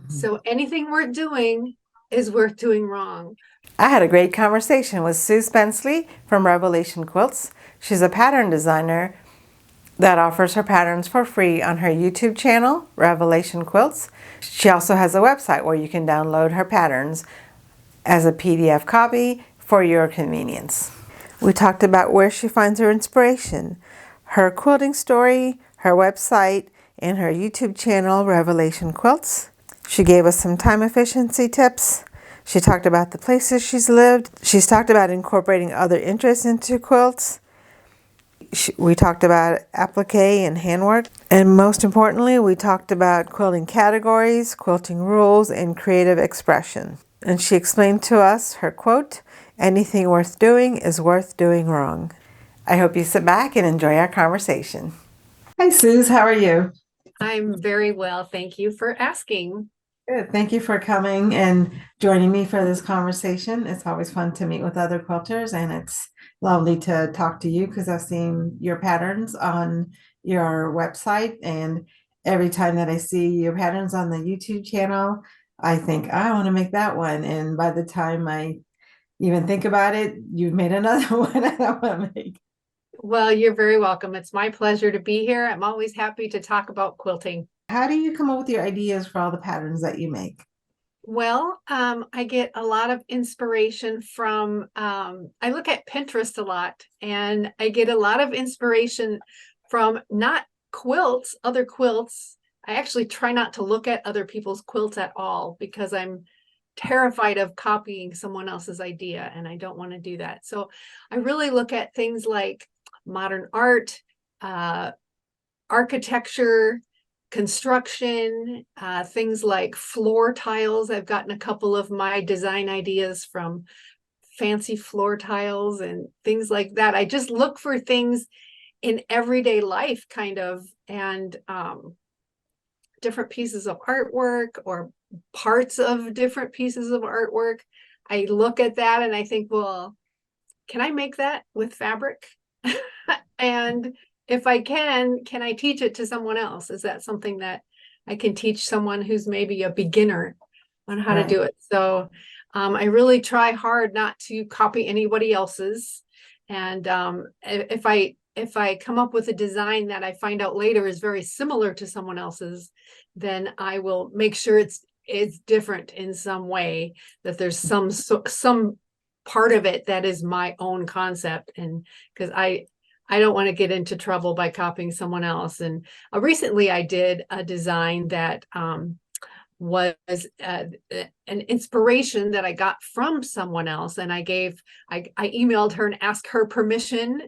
So anything worth doing is worth doing wrong. I had a great conversation with Suze Spensley from Revelation Quilts. She's a pattern designer that offers her patterns for free on her YouTube channel, Revelation Quilts. She also has a website where you can download her patterns as a PDF copy for your convenience. We talked about where she finds her inspiration, her quilting story, her website, and her YouTube channel, Revelation Quilts. She gave us some time efficiency tips. She talked about the places she's lived. She's talked about incorporating other interests into quilts. We talked about applique and handwork. And most importantly, we talked about quilting categories, quilting rules, and creative expression. And she explained to us her quote, "Anything worth doing is worth doing wrong." I hope you sit back and enjoy our conversation. Hi, Suze. How are you? I'm very well. Thank you for asking. Good. Thank you for coming and joining me for this conversation. It's always fun to meet with other quilters, and it's lovely to talk to you because I've seen your patterns on your website. And every time that I see your patterns on the YouTube channel, I think, I want to make that one. And by the time I even think about it, you've made another one I want to make. Well, you're very welcome. It's my pleasure to be here. I'm always happy to talk about quilting. How do you come up with your ideas for all the patterns that you make? Well, I get a lot of inspiration from, I look at Pinterest a lot, and I get a lot of inspiration from not quilts, other quilts. I actually try not to look at other people's quilts at all because I'm terrified of copying someone else's idea, and I don't want to do that. So I really look at things like modern art, uh, architecture, construction, things like floor tiles. I've gotten a couple of my design ideas from fancy floor tiles and things like that. I just look for things in everyday life, kind of, and different pieces of artwork or parts of different pieces of artwork. I look at that and I think, well, can I make that with fabric? And if I can I teach it to someone else? Is that something that I can teach someone who's maybe a beginner on how to Right. do it? So I really try hard not to copy anybody else's. And if I come up with a design that I find out later is very similar to someone else's, then I will make sure it's different in some way, that there's some part of it that is my own concept. And because I don't want to get into trouble by copying someone else. And recently I did a design that was an inspiration that I got from someone else, and I emailed her and asked her permission,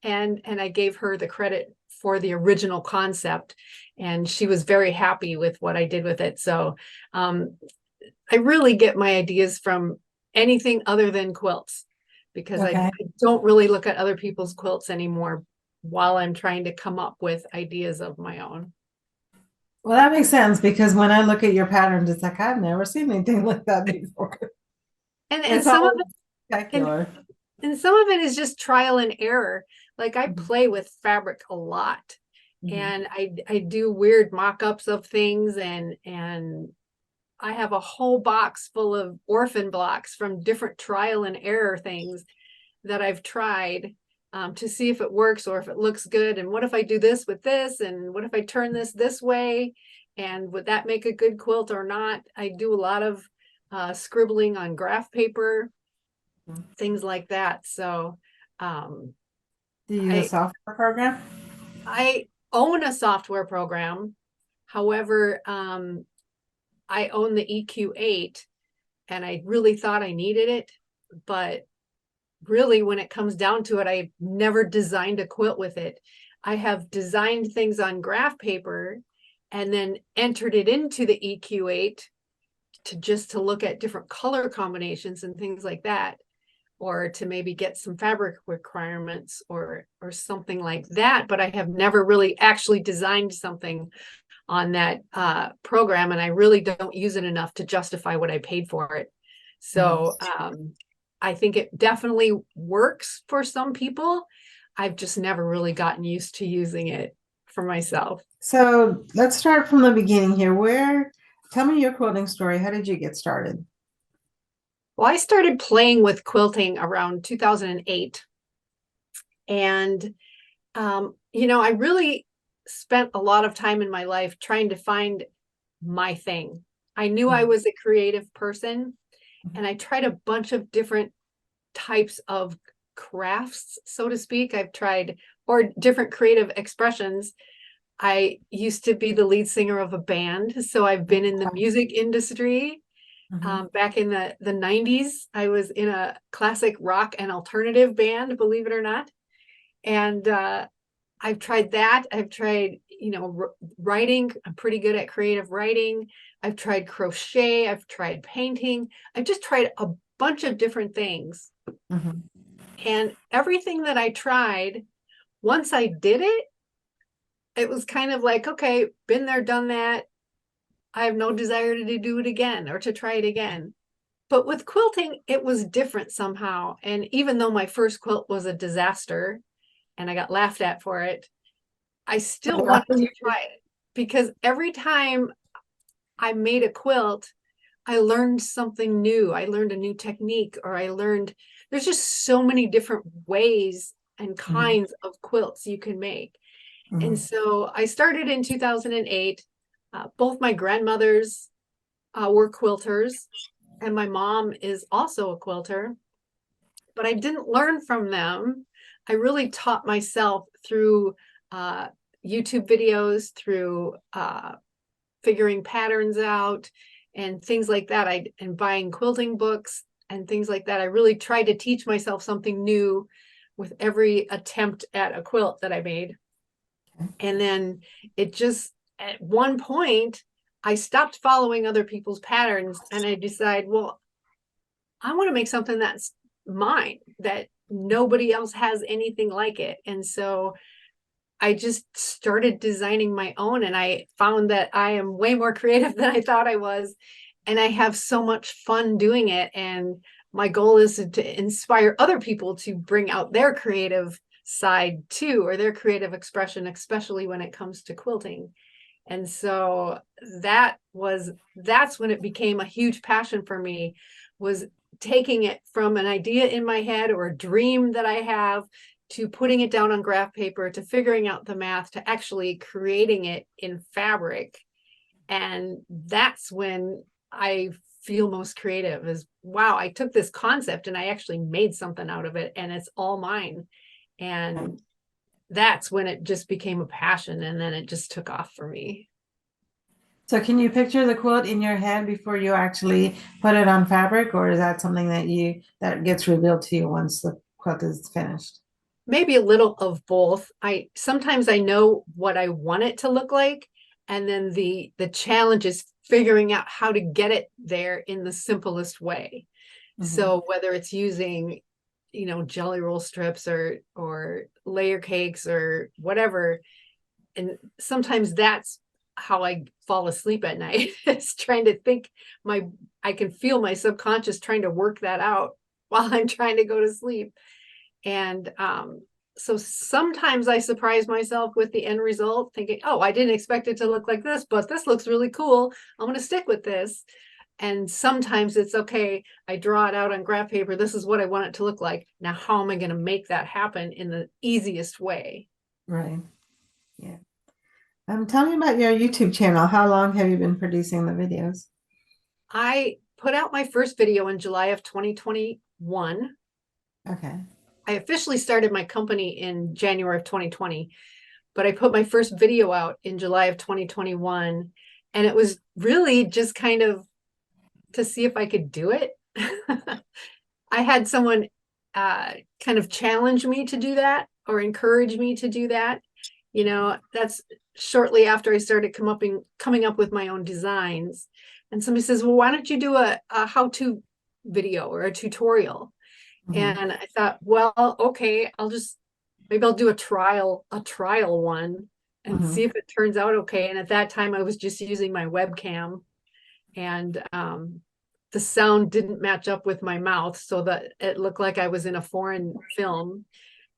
and I gave her the credit for the original concept, and she was very happy with what I did with it. So I really get my ideas from anything other than quilts, because Okay. I don't really look at other people's quilts anymore while I'm trying to come up with ideas of my own. Well, that makes sense because when I look at your patterns, it's like I've never seen anything like that before. And It's some of all it and spectacular. and some of it is just trial and error. Like, I Mhm. play with fabric a lot, Mhm. and I do weird mock-ups of things, and I have a whole box full of orphan blocks from different trial and error things that I've tried, to see if it works or if it looks good. And what if I do this with this? And what if I turn this way? And would that make a good quilt or not? I do a lot of scribbling on graph paper, things like that. So um, Do you use a I software program? I own a software program. However, I own the EQ8, and I really thought I needed it, but really, when it comes down to it, I've never designed a quilt with it. I have designed things on graph paper and then entered it into the EQ8 to look at different color combinations and things like that, or to maybe get some fabric requirements or something like that. But I have never really actually designed something on that program, and I really don't use it enough to justify what I paid for it. Mhm. So I think it definitely works for some people. I've just never really gotten used to using it for myself. So let's start from the beginning here. Where Tell me your quilting story. How did you get started? Well, I started playing with quilting around 2008. And, I really spent a lot of time in my life trying to find my thing. I knew I was a creative person, and I tried a bunch of different types of crafts, so to speak. I've tried, or different creative expressions. I used to be the lead singer of a band, so I've been in the music industry. Mm-hmm. Back in the 90s, I was in a classic rock and alternative band, believe it or not. And I've tried that. I've tried, writing. I'm pretty good at creative writing. I've tried crochet. I've tried painting. I've just tried a bunch of different things. Mm-hmm. And everything that I tried, once I did it, it was kind of like, okay, been there, done that. I have no desire to do it again or to try it again. But with quilting, it was different somehow. And even though my first quilt was a disaster and I got laughed at for it, I still wanted to try it because every time I made a quilt, I learned something new. I learned a new technique, or there's just so many different ways and Mm-hmm. kinds of quilts you can make. And Mm-hmm. so I started in 2008. Both my grandmothers were quilters, and my mom is also a quilter, but I didn't learn from them. I really taught myself through uh, YouTube videos, through figuring patterns out and things like that. And buying quilting books and things like that. I really tried to teach myself something new with every attempt at a quilt that I made. And then it just, at one point, I stopped following other people's patterns and I decided, well, I want to make something that's mine, that nobody else has anything like it. And so I just started designing my own, and I found that I am way more creative than I thought I was. And I have so much fun doing it. And my goal is to inspire other people to bring out their creative side too, or their creative expression, especially when it comes to quilting. And so that's when it became a huge passion for me, was taking it from an idea in my head or a dream that I have, to putting it down on graph paper, to figuring out the math, to actually creating it in fabric. And that's when I feel most creative, is wow, I took this concept and I actually made something out of it and it's all mine. And that's when it just became a passion, and then it just took off for me. So can you picture the quilt in your head before you actually put it on fabric, or is that something that gets revealed to you once the quilt is finished? Maybe a little of both. I sometimes I know what I want it to look like, and then the challenge is figuring out how to get it there in the simplest way. Mm-hmm. So whether it's using, jelly roll strips or layer cakes or whatever, and sometimes that's how I fall asleep at night. It's trying to think, my I can feel my subconscious trying to work that out while I'm trying to go to sleep. And so sometimes I surprise myself with the end result, thinking, oh, I didn't expect it to look like this, but this looks really cool. I'm going to stick with this. And sometimes it's okay, I draw it out on graph paper. This is what I want it to look like. Now, how am I going to make that happen in the easiest way? Right. Yeah. Tell me about your YouTube channel. How long have you been producing the videos? I put out my first video in July of 2021. Okay. I officially started my company in January of 2020, but I put my first video out in July of 2021. And it was really just kind of to see if I could do it. I had someone kind of challenge me to do that, or encourage me to do that. That's shortly after I started coming up with my own designs. And somebody says, well, why don't you do a how-to video or a tutorial? Mm-hmm. And I thought, well, okay, maybe I'll do a trial one and Mm-hmm. see if it turns out okay. And at that time I was just using my webcam, and the sound didn't match up with my mouth, so that it looked like I was in a foreign film.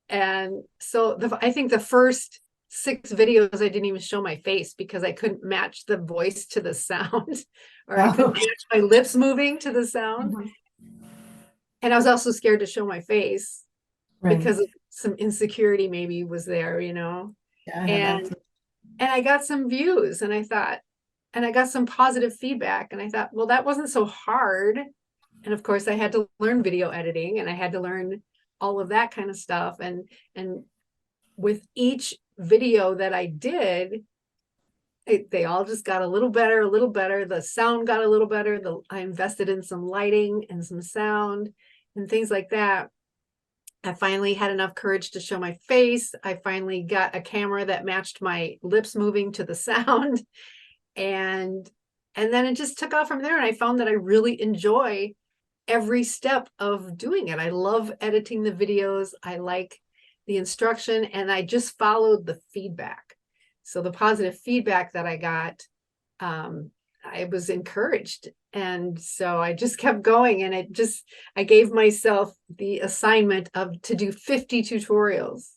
And so I think the first 6 videos I didn't even show my face because I couldn't match the voice to the sound, or I couldn't Oh. match my lips moving to the sound. Mhm. And I was also scared to show my face Right. because of some insecurity maybe was there, Yeah, I had that and too. and I got some views, and I got some positive feedback, and I thought, well, that wasn't so hard. And of course I had to learn video editing, and I had to learn all of that kind of stuff. And with each video that I did, they all just got a little better, a little better. The sound got a little better. I invested in some lighting and some sound and things like that. I finally had enough courage to show my face. I finally got a camera that matched my lips moving to the sound. And then it just took off from there. And I found that I really enjoy every step of doing it. I love editing the videos. I like the instruction, and I just followed the feedback. So the positive feedback that I got, I was encouraged. And so I just kept going, and I gave myself the assignment to do 50 tutorials,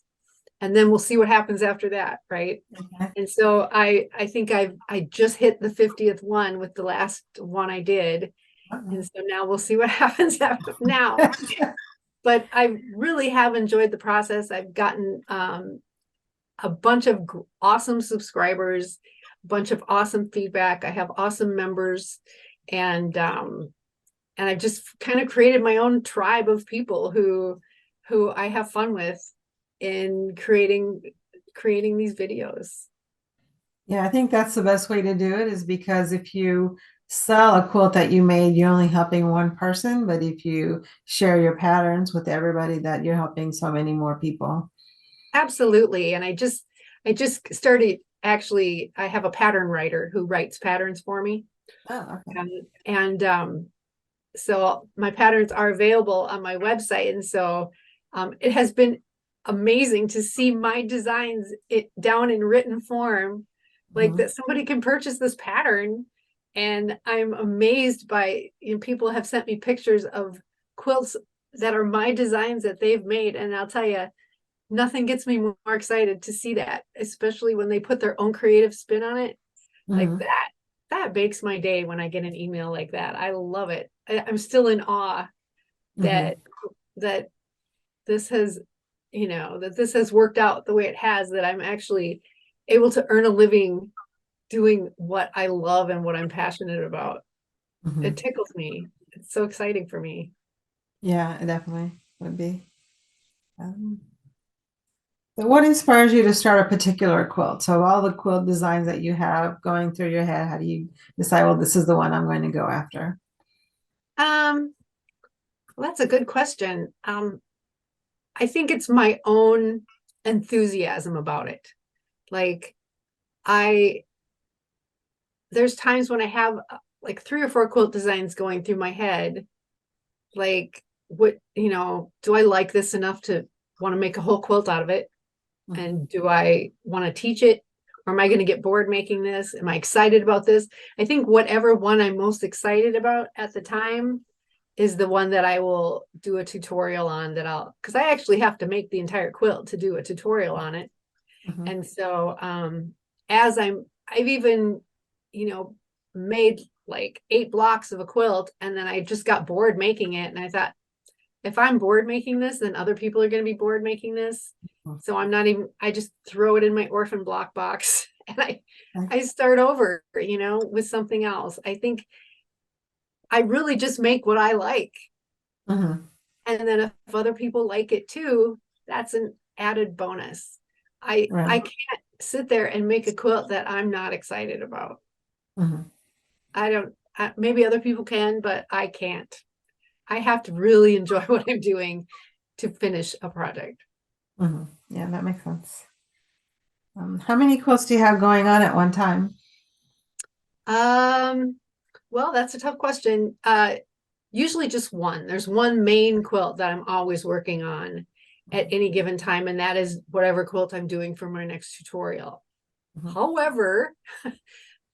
and then we'll see what happens after that. Right. Okay. And so I think I just hit the 50th one with the last one I did. And Uh-oh. so now we'll see what happens after now. But I really have enjoyed the process. I've gotten a bunch of awesome subscribers, a bunch of awesome feedback. I have awesome members, and I've just kind of created my own tribe of people who I have fun with in creating these videos. Yeah, I think that's the best way to do it, is because if you sell a quilt that you made, you're only helping one person. But if you share your patterns with everybody, that you're helping so many more people. Absolutely. And I just started, actually, I have a pattern writer who writes patterns for me. Oh, okay. And so my patterns are available on my website. And so it has been amazing to see my designs down in written form, like Mhm. that somebody can purchase this pattern. And I'm amazed by, people have sent me pictures of quilts that are my designs that they've made. And I'll tell you, nothing gets me more excited to see that, especially when they put their own creative spin on it. Like Mhm. that makes my day when I get an email like that. I love it. I'm still in awe Mhm. that that this has, that this has worked out the way it has, that I'm actually able to earn a living doing what I love and what I'm passionate about. It Mhm. tickles me. It's so exciting for me. Yeah, it definitely would be. Um, so what inspires you to start a particular quilt? So, of all the quilt designs that you have going through your head, how do you decide, well, this is the one I'm going to go after? Um, well, that's a good question. I think it's my own enthusiasm about it. Like I there's times when I have like 3 or 4 quilt designs going through my head. Like, what, do I like this enough to want to make a whole quilt out of it? Mhm. And do I want to teach it? Or am I going to get bored making this? Am I excited about this? I think whatever one I'm most excited about at the time is the one that I will do a tutorial on, because I actually have to make the entire quilt to do a tutorial on it. Mhm. And so as I've even, made like 8 blocks of a quilt, and then I just got bored making it. And I thought, if I'm bored making this, then other people are going to be bored making this. So I just throw it in my orphan block box and I start over, with something else. I think I really just make what I like. Mhm. And then if other people like it too, that's an added bonus. I Right. can't sit there and make a quilt that I'm not excited about. Mhm. I don't, maybe other people can, but I can't. I have to really enjoy what I'm doing to finish a project. Mhm. Yeah, that makes sense. How many quilts do you have going on at one time? Um, well, that's a tough question. Usually just one. There's one main quilt that I'm always working on at any given time, and that is whatever quilt I'm doing for my next tutorial. Mhm. However,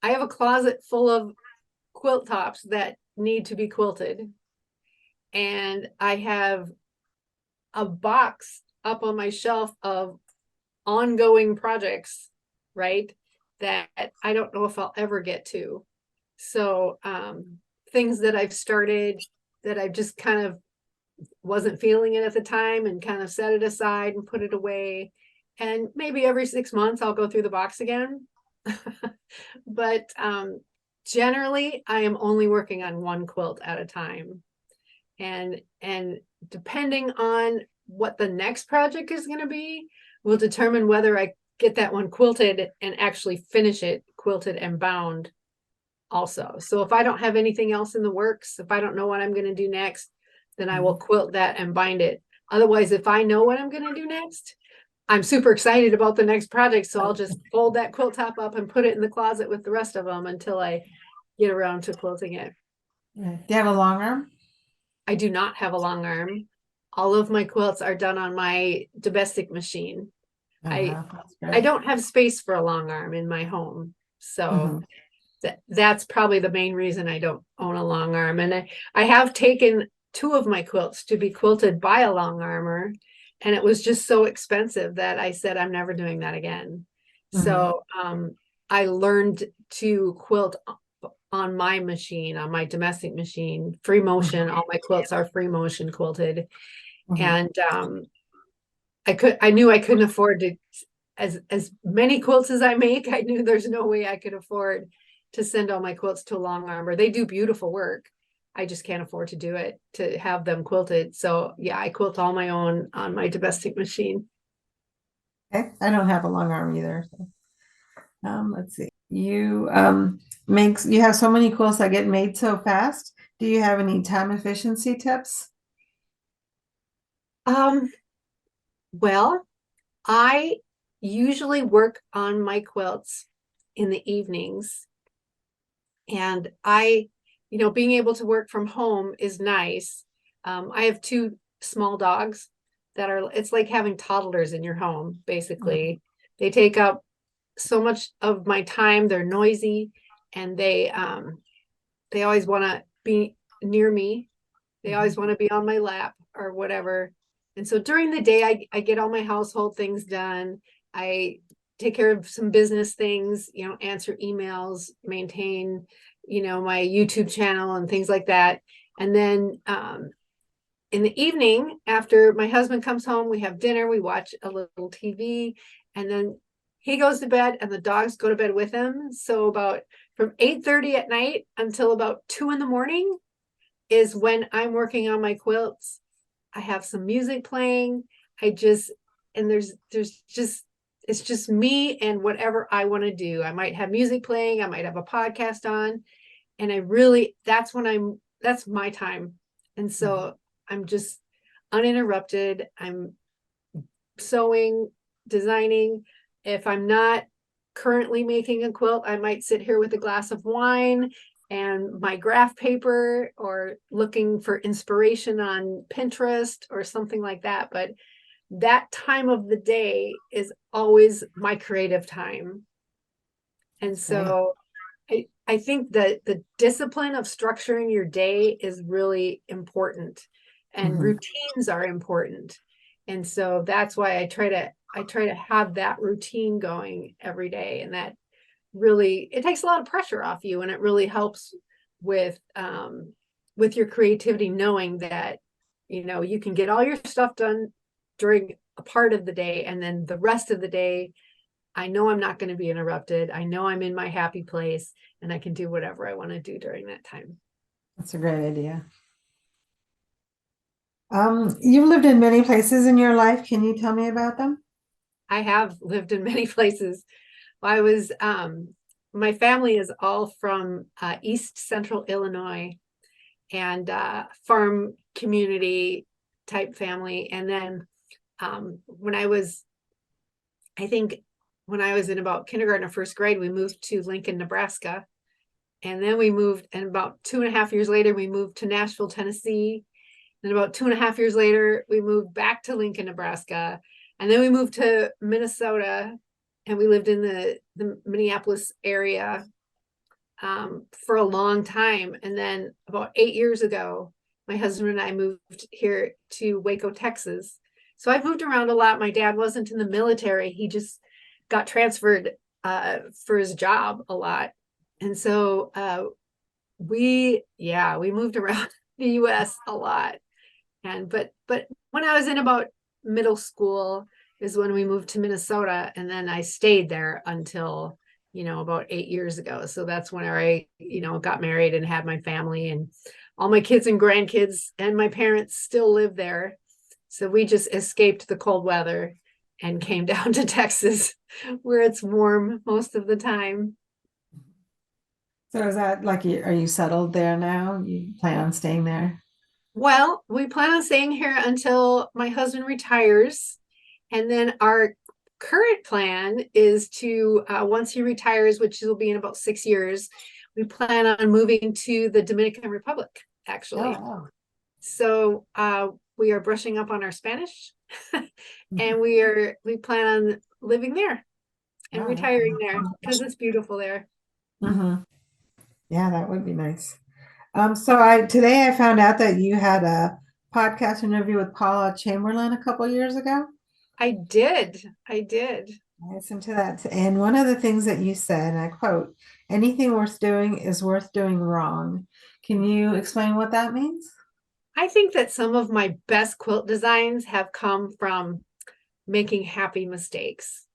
I have a closet full of quilt tops that need to be quilted, and I have a box up on my shelf of ongoing projects, right? That I don't know if I'll ever get to. So things that I've started that I just kind of wasn't feeling it at the time and kind of set it aside and put it away. And maybe every 6 months I'll go through the box again. But generally I am only working on one quilt at a time. And depending on what the next project is going to be will determine whether I get that one quilted and actually finish it quilted and bound also. So if I don't have anything else in the works, if I don't know what I'm going to do next, then I will quilt that and bind it. Otherwise, if I know what I'm going to do next, I'm super excited about the next project. So I'll just fold that quilt top up and put it in the closet with the rest of them until I get around to quilting it. Yeah. Do you have a long arm? I do not have a long arm. All of my quilts are done on my domestic machine. Wow, that's I great. don't have space for a long arm in my home. So that's probably the main reason I don't own a long arm. And I have taken two of my quilts to be quilted by a long armer, and it was just so expensive that I said I'm never doing that again. So I learned to quilt on my machine, on my domestic machine, free motion. All my quilts are free motion quilted. And I knew I couldn't afford to, as many quilts as I make, I knew there's no way I could afford to send all my quilts to a long armer. They do beautiful work. I just can't afford to do it, to have them quilted. So yeah, I quilt all my own on my domestic machine. Okay. I don't have a long arm either. So. Let's see. You you have so many quilts that get made so fast. Do you have any time efficiency tips? Well, I usually work on my quilts in the evenings, and being able to work from home is nice. I have two small dogs it's like having toddlers in your home, basically. They take up so much of my time. They're noisy, and they always want to be near me. They always want to be on my lap or whatever. And so during the day, I get all my household things done. I take care of some business things, answer emails, maintain, my YouTube channel and things like that. And then in the evening, after my husband comes home, we have dinner, we watch a little TV, and then he goes to bed and the dogs go to bed with him. So about from 8:30 at night until about 2 in the morning is when I'm working on my quilts. I have some music playing. And there's just, it's just me and whatever I want to do. I might have music playing, I might have a podcast on, and that's my time. And so I'm just uninterrupted. I'm sewing, designing. If I'm not currently making a quilt, I might sit here with a glass of wine and my graph paper, or looking for inspiration on Pinterest or something like that. But that time of the day is always my creative time. And so I think that the discipline of structuring your day is really important, and routines are important. And so that's why I try to have that routine going every day. And that really, it takes a lot of pressure off you, and it really helps with your creativity, knowing that you can get all your stuff done during a part of the day, and then the rest of the day I know I'm not going to be interrupted. I know I'm in my happy place, and I can do whatever I want to do during that time. That's a great idea. You've lived in many places in your life. Can you tell me about them? I have lived in many places. I was my family is all from East Central Illinois, and farm community type family. And then when I was in about kindergarten or first grade, we moved to Lincoln, Nebraska. And then and about 2.5 years later, we moved to Nashville, Tennessee. And about 2.5 years later, we moved back to Lincoln, Nebraska. And then we moved to Minnesota, and we lived in the Minneapolis area for a long time. And then about 8 years ago, my husband and I moved here to Waco, Texas. So I've moved around a lot. My dad wasn't in the military. He just got transferred for his job a lot. And so we moved around the US a lot. And but when I was in about middle school is when we moved to Minnesota, and then I stayed there until, about 8 years ago. So that's when I, got married and had my family, and all my kids and grandkids and my parents still live there. So we just escaped the cold weather and came down to Texas where it's warm most of the time. So is that like, are you settled there now? You plan on staying there? Well, we plan on staying here until my husband retires. And then our current plan is to, once he retires, which will be in about 6 years, we plan on moving to the Dominican Republic, actually. Oh, So we are brushing up on our Spanish wow. and we plan on living there and Oh, that retiring there because it's beautiful there. hmm Yeah, that would be nice. So today I found out that you had a podcast interview with Paula Chamberlain a couple years ago. I did. I did. I listened to that, and one of the things that you said, and I quote, "Anything worth doing is worth doing wrong." Can you explain what that means? I think that some of my best quilt designs have come from making happy mistakes.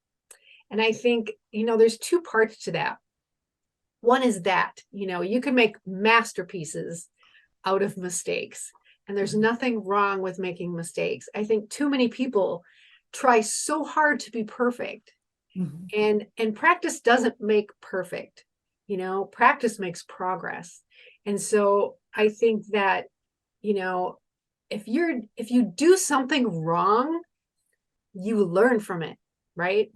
And I think, there's two parts to that. One is that, you can make masterpieces out of mistakes, and there's nothing wrong with making mistakes. I think too many people try so hard to be perfect, Mhm. and practice doesn't make perfect. Practice makes progress. And so I think that, you know, if you do something wrong, you learn from it, right?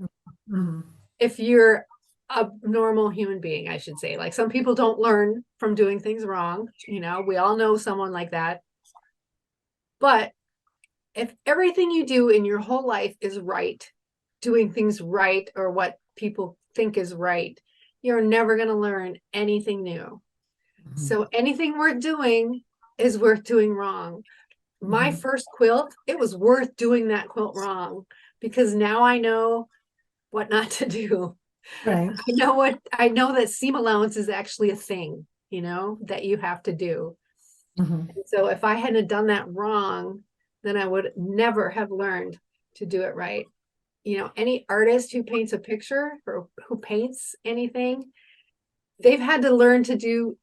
Mhm. If you're a normal human being, I should say. Like, some people don't learn from doing things wrong. We all know someone like that. But if everything you do in your whole life is right, doing things right or what people think is right, you're never going to learn anything new. Mhm. So anything worth doing is worth doing wrong. My Mhm. first quilt, it was worth doing that quilt wrong, because now I know what not to do. Right. I know that seam allowance is actually a thing, that you have to do. Mhm. And so if I hadn't done that wrong, then I would never have learned to do it right. Any artist who paints a picture or who paints anything, they've had to learn to do,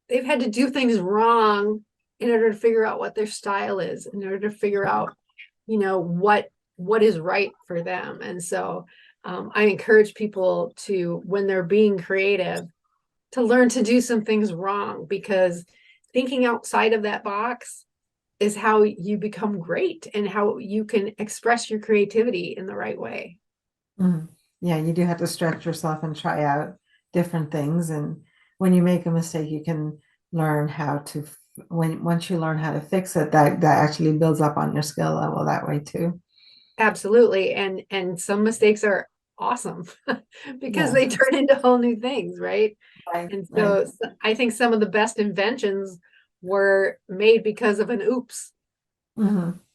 they've had to do things wrong in order to figure out what their style is, in order to figure out, what is right for them. And so I encourage people to, when they're being creative, to learn to do some things wrong, because thinking outside of that box is how you become great and how you can express your creativity in the right way. Mhm. Yeah, you do have to stretch yourself and try out different things. And when you make a mistake, you can learn how to, when once you learn how to fix it, that actually builds up on your skill level that way too. Absolutely. And some mistakes are awesome because Yeah, they turn into whole new things, right? right, And right. so I think some of the best inventions were made because of an oops.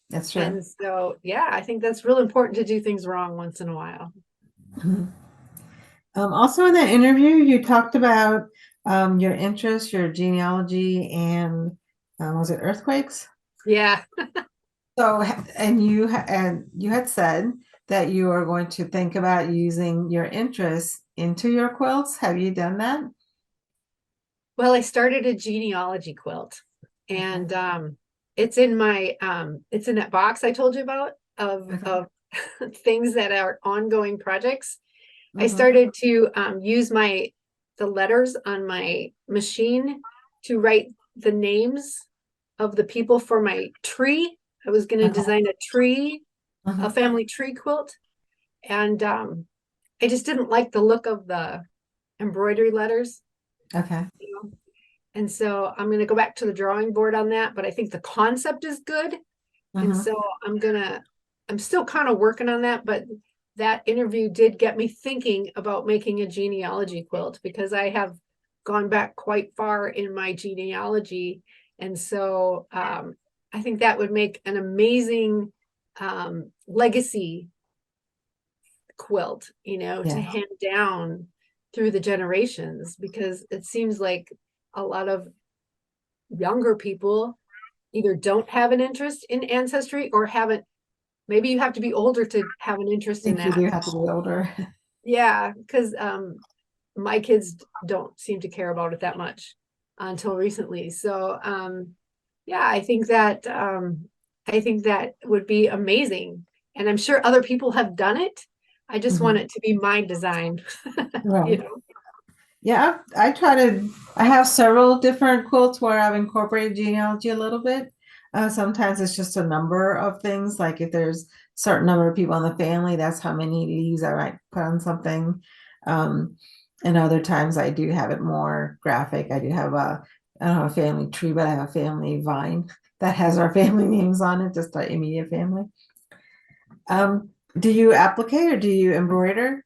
That's true. And so, yeah, I think that's real important to do things wrong once in a while. Mhm. Also in that interview, you talked about your interests, your genealogy, and was it earthquakes? Yeah. So, and you had said that you are going to think about using your interests into your quilts. Have you done that? Well, I started a genealogy quilt, Okay. and it's in that box I told you about Okay. of things that are ongoing projects. I Mm-hmm. started to use the letters on my machine to write the names of the people for my tree. I was going to Okay. design a tree, a Mm-hmm. family tree quilt, and I just didn't like the look of the embroidery letters, Okay. you know. And so I'm going to go back to the drawing board on that, but I think the concept is good. And Mm-hmm. so I'm still kind of working on that, but that interview did get me thinking about making a genealogy quilt, because I have gone back quite far in my genealogy. And so I think that would make an amazing legacy quilt, to Yeah. hand down through the generations, because it seems like a lot of younger people either don't have an interest in ancestry or haven't. Maybe you have to be older to have an I interest in think you that. do have to be older. Yeah, because my kids don't seem to care about it that much until recently. So yeah, I think that would be amazing. And I'm sure other people have done it. I just want Mhm. it to be my design, you Right. know. Yeah, I have several different quilts where I've incorporated genealogy a little bit. Sometimes it's just a number of things, like if there's a certain number of people in the family, that's how many leaves I might put on something. Um, and other times I do have it more graphic. I don't have a family tree, but I have a family vine that has our family names on it, just our immediate family. Do you applique or do you embroider?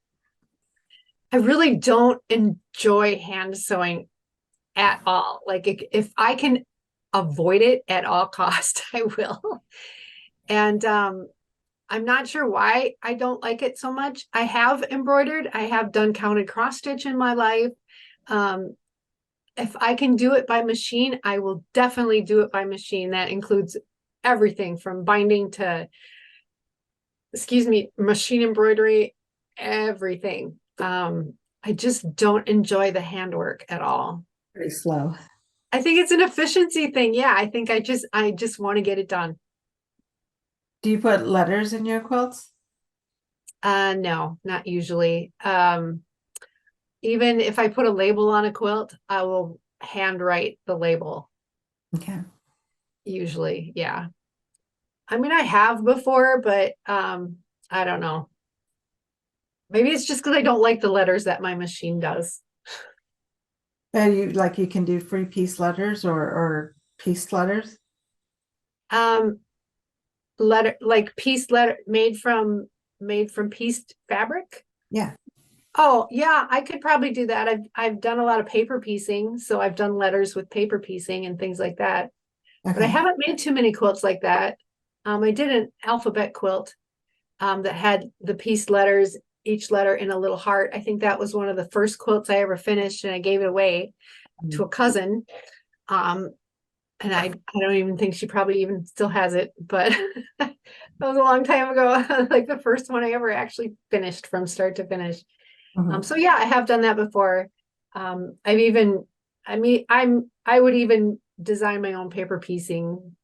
I really don't enjoy hand sewing at all. Like if I can avoid it at all cost, I will. And I'm not sure why I don't like it so much. I have embroidered, I have done counted cross stitch in my life. Um, if I can do it by machine, I will definitely do it by machine. That includes everything from binding to, excuse me, machine embroidery, everything. I just don't enjoy the handwork at all. Pretty slow. I think it's an efficiency thing. Yeah, I just want to get it done. Do you put letters in your quilts? No, not usually. Even if I put a label on a quilt, I will handwrite the label Okay. usually. Yeah. I mean, I have before, but I don't know. Maybe it's just because I don't like the letters that my machine does. And you can do free piece letters or pieced letters? Um, letter like piece letter made from pieced fabric. Yeah. Oh, yeah, I could probably do that. I've done a lot of paper piecing, so I've done letters with paper piecing and things like that. But I Okay. haven't made too many quilts like that. I did an alphabet quilt that had the pieced letters, each letter in a little heart. I think that was one of the first quilts I ever finished, and I gave it away to Mhm. a cousin. Um, and I don't even think she probably even still has it, but that was a long time ago. Like the first one I ever actually finished from start to finish. Mhm. So yeah, I have done that before. I've even, I would even design my own paper piecing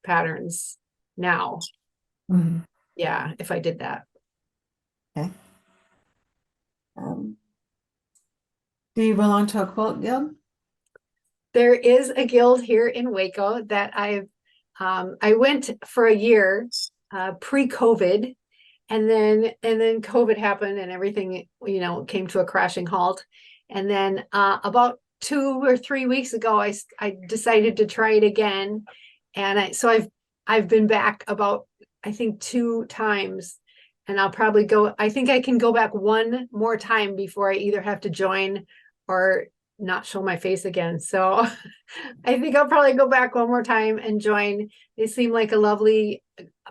patterns now. Mhm. Yeah, if I did that. Okay. Um, do you belong to a quilt guild? There is a guild here in Waco that I went for a year, pre-COVID, and then COVID happened and everything, came to a crashing halt. And then about 2 or 3 weeks ago, I decided to try it again. And I've been back about, I think, 2 times, and I'll probably go. I think I can go back one more time before I either have to join or not show my face again. So I think I'll probably go back one more time and join. They seem like a lovely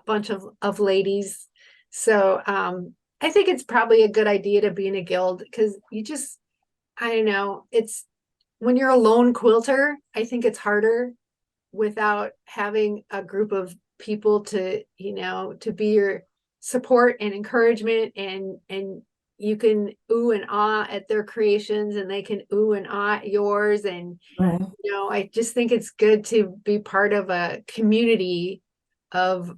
bunch of ladies. So I think it's probably a good idea to be in a guild, because I don't know, it's when you're a lone quilter, I think it's harder without having a group of people to be your support and encouragement, and you can ooh and ah at their creations and they can ooh and ah at yours. And Right. I just think it's good to be part of a community of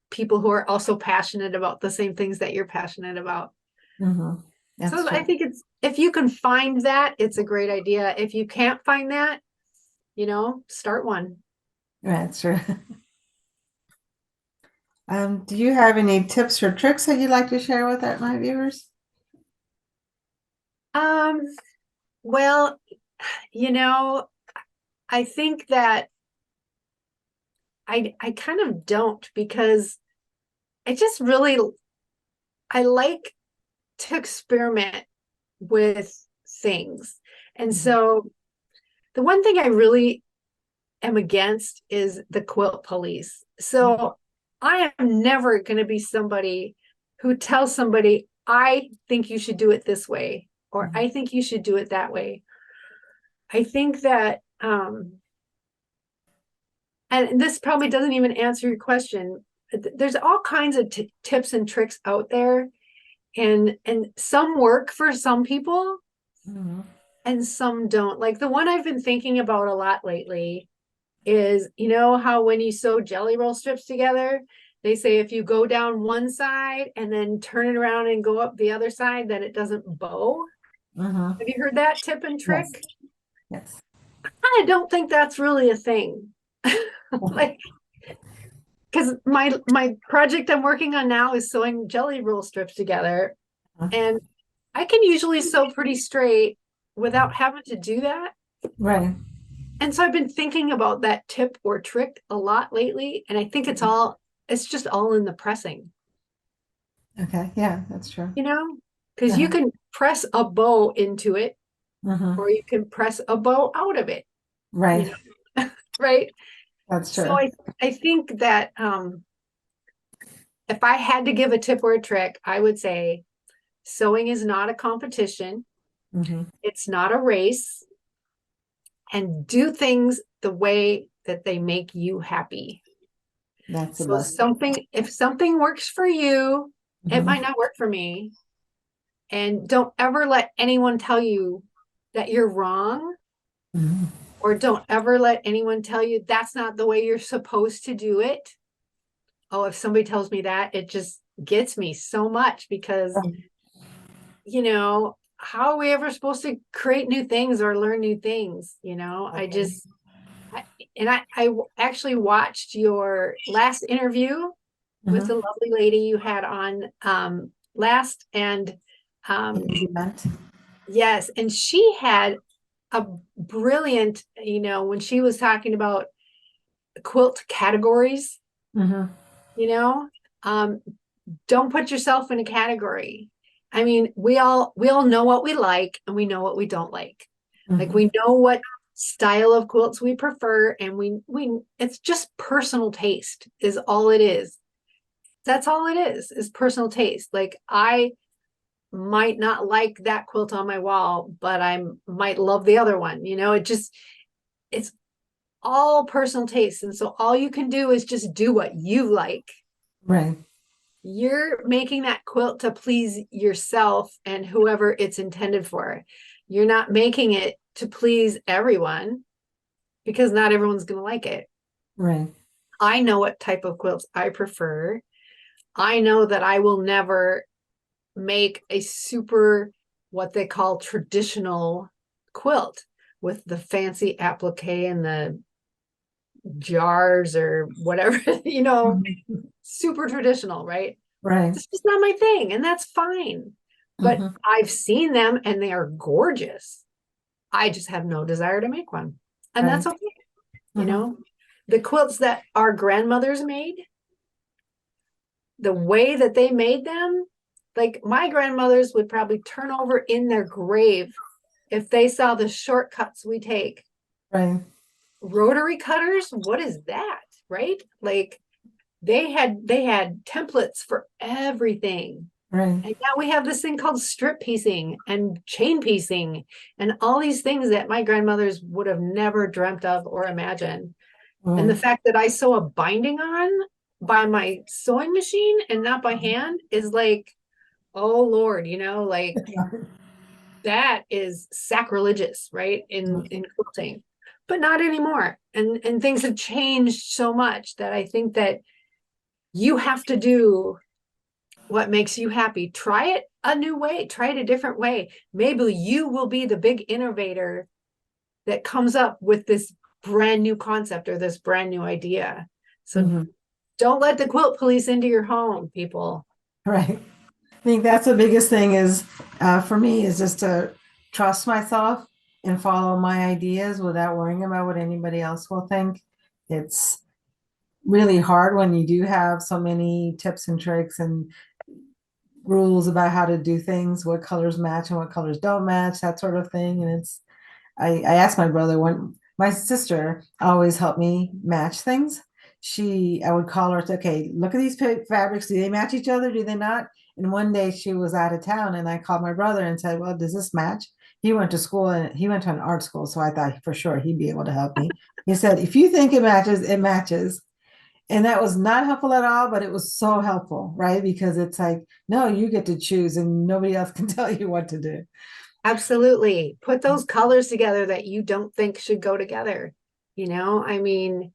people who are also passionate about the same things that you're passionate about. Mhm. That's So I true. think it's, if you can find that, it's a great idea. If you can't find that, start one. That's true. Do you have any tips or tricks that you'd like to share with my viewers? Um, well, you know, I think that I kind of don't, because I just really I like to experiment with things. And Mhm. so the one thing I really am against is the quilt police. So I am never going to be somebody who tells somebody, I think you should do it this way, or Mhm. I think you should do it that way. I think that, and this probably doesn't even answer your question. There's all kinds of tips and tricks out there, and some work for some people Mhm. and some don't. Like the one I've been thinking about a lot lately is, you know how when you sew jelly roll strips together, they say if you go down one side and then turn it around and go up the other side, then it doesn't bow. Mhm. Have you heard that tip and Yes. trick? Yes. I don't think that's really a thing. Like, because my project I'm working on now is sewing jelly roll strips together, and I can usually sew pretty straight without having to do that. Right. And so I've been thinking about that tip or trick a lot lately, and I think it's just all in the pressing, Okay. Yeah, that's true. you know, because you Uh-huh. can press a bow into it Mhm. or you can press a bow out of it, you Right. know, right? That's So true. I think that if I had to give a tip or a trick, I would say sewing is not a competition. Mhm. It's not a race, and do things the way that they make you happy. That's the So best. something, if something works for you, it Mhm. might not work for me. And don't ever let anyone tell you that you're wrong, Mhm. or don't ever let anyone tell you that's not the way you're supposed to do it. Oh, if somebody tells me that, it just gets me so much because, Right. how are we ever supposed to create new things or learn new things? Okay. I actually watched your last interview with the Mhm. lovely lady you had on last. And um, Easy meant. yes, and she had a brilliant, when she was talking about quilt categories, Mhm. you know, um, don't put yourself in a category. I mean, we all know what we like and we know what we don't like. Like Mhm. we know what style of quilts we prefer, and we it's just personal taste is all it is. That's all it is personal taste. Like I might not like that quilt on my wall, but I might love the other one. It's all personal taste. And so all you can do is just do what you like. Right. You're making that quilt to please yourself and whoever it's intended for. You're not making it to please everyone because not everyone's going to like it. Right. I know what type of quilts I prefer. I know that I will never make a super, what they call traditional quilt with the fancy applique and the jars or whatever, Mhm. super traditional, right? Right. It's just not my thing, and that's fine. But Mhm. I've seen them and they are gorgeous. I just have no desire to make one. And that's Right. okay, you Mhm. know. The quilts that our grandmothers made, the way that they made them, like my grandmothers would probably turn over in their grave if they saw the shortcuts we take. Right. Rotary cutters, what is that? Right? Like they had templates for everything. Right. And now we have this thing called strip piecing and chain piecing and all these things that my grandmothers would have never dreamt of or imagined. And the Right. fact that I sew a binding on by my sewing machine and not by hand is like, oh Lord, like that is sacrilegious, right? In quilting. But not anymore. And things have changed so much that I think that you have to do what makes you happy. Try it a new way, try it a different way. Maybe you will be the big innovator that comes up with this brand new concept or this brand new idea. So Mhm. don't let the quilt police into your home, people. Right. I think that's the biggest thing is for me is just to trust myself and follow my ideas without worrying about what anybody else will think. It's really hard when you do have so many tips and tricks and rules about how to do things, what colors match and what colors don't match, that sort of thing. And I asked my brother when my sister always helped me match things. I would call her, okay, look at these fabrics. Do they match each other? Do they not? And one day she was out of town, and I called my brother and said, well, does this match? He went to school, and he went to an art school. So I thought for sure he'd be able to help me. He said, if you think it matches, it matches. And that was not helpful at all, but it was so helpful, right? Because it's like, no, you get to choose and nobody else can tell you what to do. Absolutely. Put those colors together that you don't think should go together. I mean,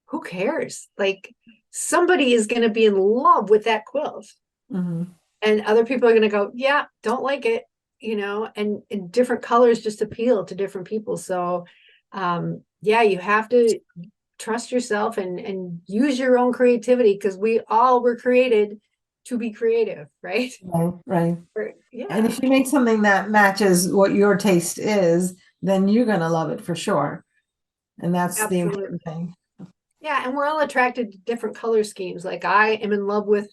who cares? Like, somebody is going to be in love with that quilt. Mm-hmm. And other people are going to go, yeah, don't like it, and different colors just appeal to different people. So, yeah, you have to trust yourself and use your own creativity, because we all were created to be creative, right? Right. Yeah. And if you make something that matches what your taste is, then you're going to love it for sure. And that's the important thing. Yeah, and we're all attracted to different color schemes. Like, I am in love with,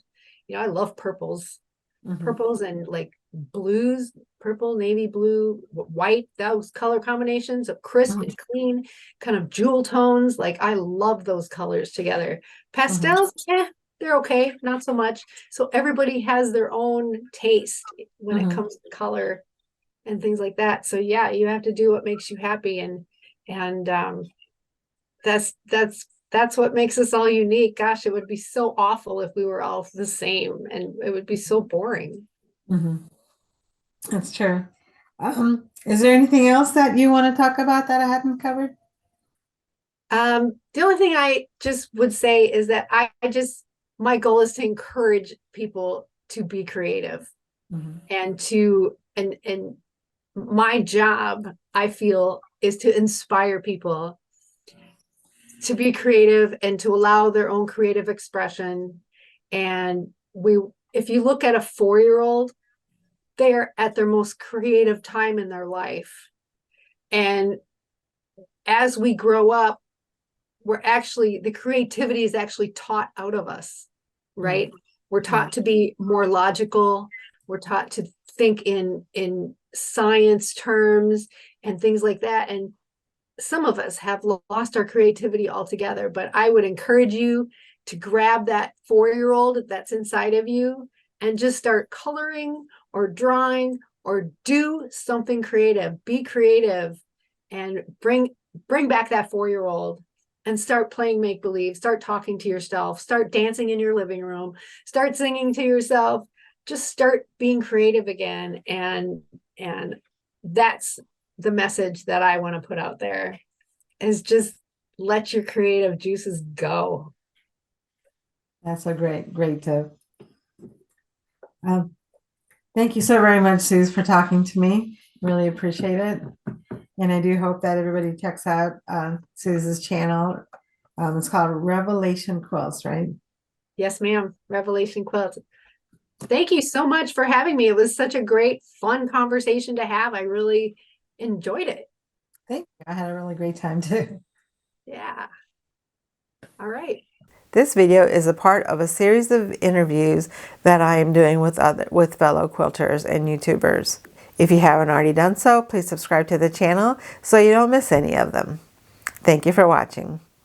I love purples, and like blues, purple, navy blue, white, those color combinations of crisp and clean, kind of jewel tones. Like, I love those colors together. Pastels, they're okay, not so much. So everybody has their own taste when it comes to color and things like that. So yeah, you have to do what makes you happy, and that's what makes us all unique. Gosh, it would be so awful if we were all the same, and it would be so boring. That's true. Is there anything else that you want to talk about that I haven't covered? The only thing I just would say is that my goal is to encourage people to be creative, and my job, I feel, is to inspire people to be creative and to allow their own creative expression. And if you look at a 4-year-old, they're at their most creative time in their life. And as we grow up, the creativity is actually taught out of us, right? We're taught to be more logical. We're taught to think in science terms and things like that. And some of us have lost our creativity altogether, but I would encourage you to grab that 4-year-old that's inside of you and just start coloring or drawing or do something creative. Be creative and bring back that 4-year-old and start playing make-believe. Start talking to yourself. Start dancing in your living room. Start singing to yourself. Just start being creative again. And that's the message that I want to put out there, is just let your creative juices go. That's a great tip. Thank you so very much, Suze, for talking to me. Really appreciate it. And I do hope that everybody checks out Suze's channel. It's called Revelation Quilts, right? Yes, ma'am. Revelation Quilts. Thank you so much for having me. It was such a great, fun conversation to have. I really enjoyed it. Thank you. I had a really great time too. Yeah. All right. This video is a part of a series of interviews that I am doing with fellow quilters and YouTubers. If you haven't already done so, please subscribe to the channel so you don't miss any of them. Thank you for watching.